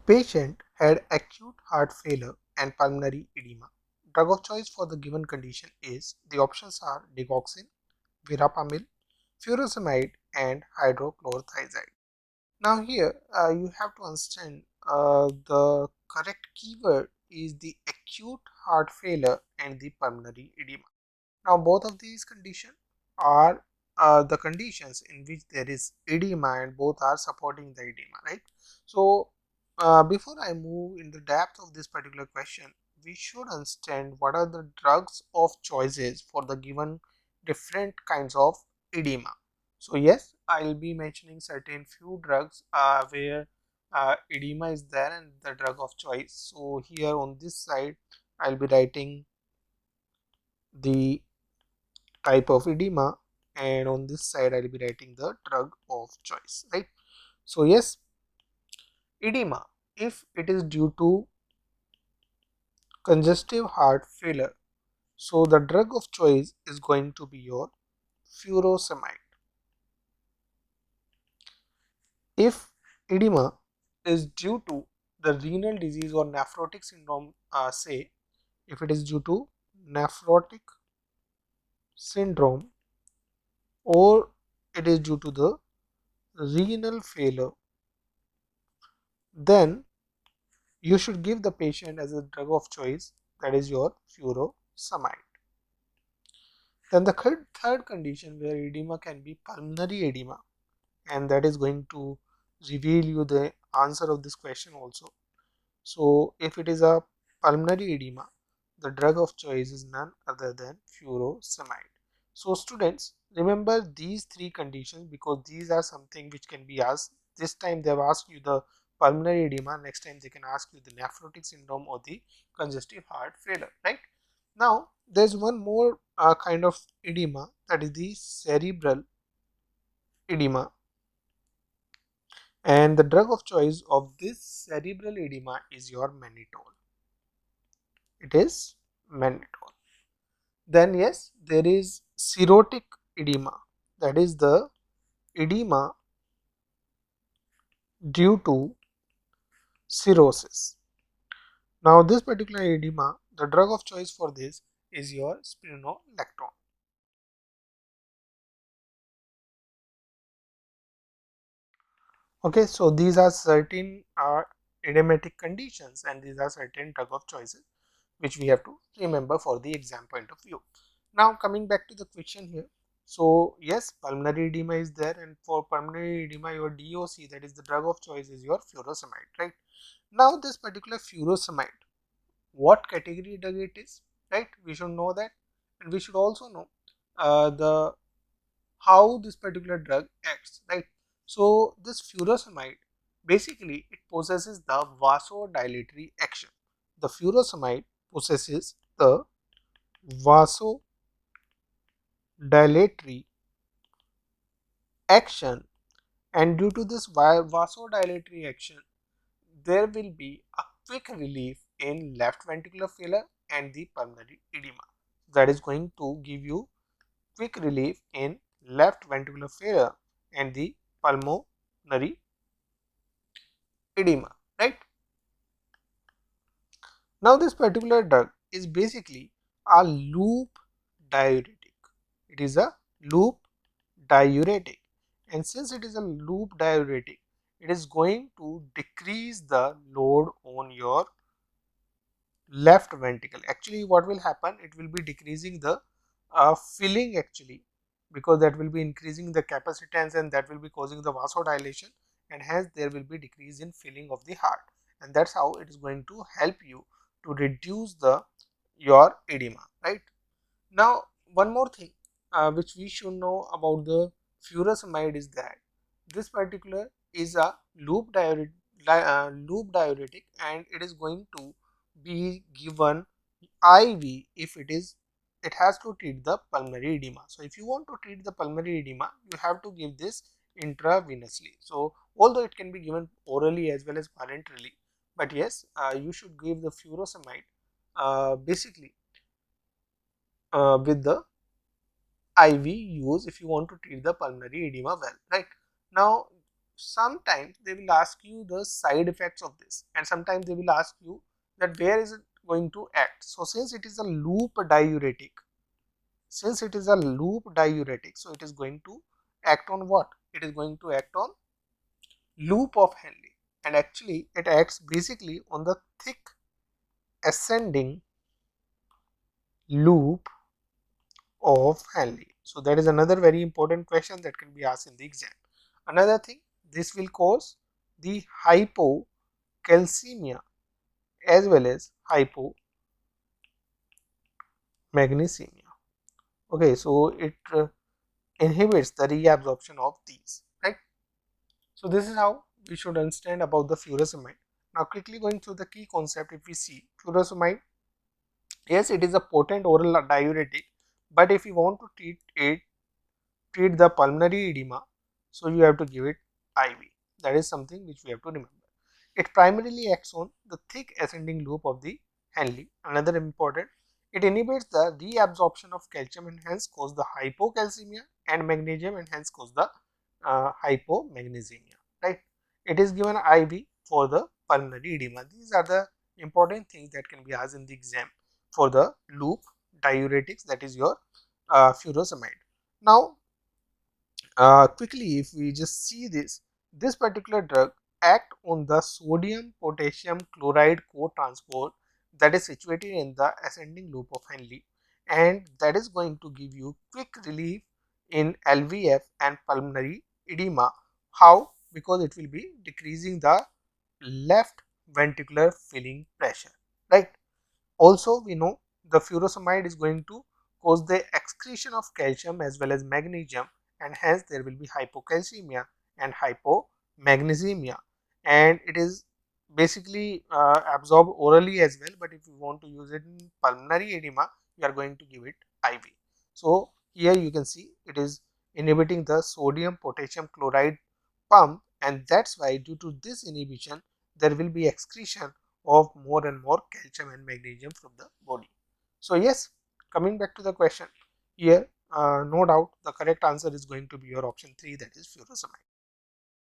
Patient had acute heart failure and pulmonary edema. Drug of choice for the given condition is, the options are digoxin, verapamil, furosemide and hydrochlorothiazide. Now here you have to understand the correct keyword is the acute heart failure and the pulmonary edema. Now both of these conditions are the conditions in which there is edema and both are supporting the edema, right? So before I move in the depth of this particular question, we should understand what are the drugs of choices for the given different kinds of edema. So yes, I will be mentioning certain few drugs where edema is there and the drug of choice. So here on this side I will be writing the type of edema and on this side I will be writing the drug of choice, right? So yes, edema, if it is due to congestive heart failure, so the drug of choice is going to be your furosemide. If edema is due to the renal disease or nephrotic syndrome, say if it is due to nephrotic syndrome or it is due to the renal failure, then you should give the patient as a drug of choice, that is your furosemide. Then the third condition where edema can be pulmonary edema, and that is going to reveal you the answer of this question also. So if it is a pulmonary edema, the drug of choice is none other than furosemide. So students, remember these three conditions because these are something which can be asked. This time they have asked you the pulmonary edema, next time they can ask you the nephrotic syndrome or the congestive heart failure, right? Now there's one more kind of edema, that is the cerebral edema, and the drug of choice of this cerebral edema is your mannitol. It is mannitol. Then yes, there is cirrhotic edema, that is the edema due to cirrhosis. Now this particular edema, the drug of choice for this is your spironolactone. Okay, so these are certain edematic conditions and these are certain drug of choices which we have to remember for the exam point of view. Now coming back to the question here, so yes, pulmonary edema is there, and for pulmonary edema your DOC, that is the drug of choice, is your furosemide, right? Now this particular furosemide, what category drug it is, right? We should know that, and we should also know the how this particular drug acts, right? So this furosemide, basically it possesses the vasodilatory action. The furosemide possesses the vasodilatory action, and due to this vasodilatory action there will be a quick relief in left ventricular failure and the pulmonary edema. That is going to give you quick relief in left ventricular failure and the pulmonary edema, right? Now this particular drug is basically a loop diuretic. It is a loop diuretic, and since it is a loop diuretic, it is going to decrease the load on your left ventricle. Actually what will happen, it will be decreasing the filling actually, because that will be increasing the capacitance and that will be causing the vasodilation, and hence there will be decrease in filling of the heart, and that's how it is going to help you to reduce the your edema, right? Now one more thing which we should know about the furosemide is that this particular is a loop diuretic, and it is going to be given IV if it has to treat the pulmonary edema. So if you want to treat the pulmonary edema, you have to give this intravenously. So although it can be given orally as well as parenterally, but yes, you should give the furosemide basically with the IV use if you want to treat the pulmonary edema well, right? Now sometimes they will ask you the side effects of this, and sometimes they will ask you that where is it going to act. So since it is a loop diuretic, so it is going to act on what? It is going to act on loop of Henle, and actually it acts basically on the thick ascending loop of Henle. So that is another very important question that can be asked in the exam. Another thing, this will cause the hypocalcemia as well as hypomagnesemia. Okay, so it inhibits the reabsorption of these, right? So this is how we should understand about the furosemide. Now quickly going through the key concept, if we see furosemide, yes, it is a potent oral diuretic, but if you want to treat the pulmonary edema, so you have to give it IV. That is something which we have to remember. It primarily acts on the thick ascending loop of the Henle. Another important, it inhibits the reabsorption of calcium and hence cause the hypocalcemia, and magnesium and hence cause the hypomagnesemia, right? It is given IV for the pulmonary edema. These are the important things that can be asked in the exam for the loop diuretics, that is your furosemide. Now quickly, if we just see this particular drug act on the sodium potassium chloride co-transport that is situated in the ascending loop of Henle, and that is going to give you quick relief in LVF and pulmonary edema. How? Because it will be decreasing the left ventricular filling pressure, right? Also, we know the furosemide is going to cause the excretion of calcium as well as magnesium, and hence there will be hypocalcemia and hypomagnesemia, and it is basically absorbed orally as well, but if you want to use it in pulmonary edema, you are going to give it IV. So here you can see it is inhibiting the sodium potassium chloride pump, and that's why due to this inhibition there will be excretion of more and more calcium and magnesium from the body. So yes, coming back to the question here, no doubt the correct answer is going to be your option 3, that is furosemide.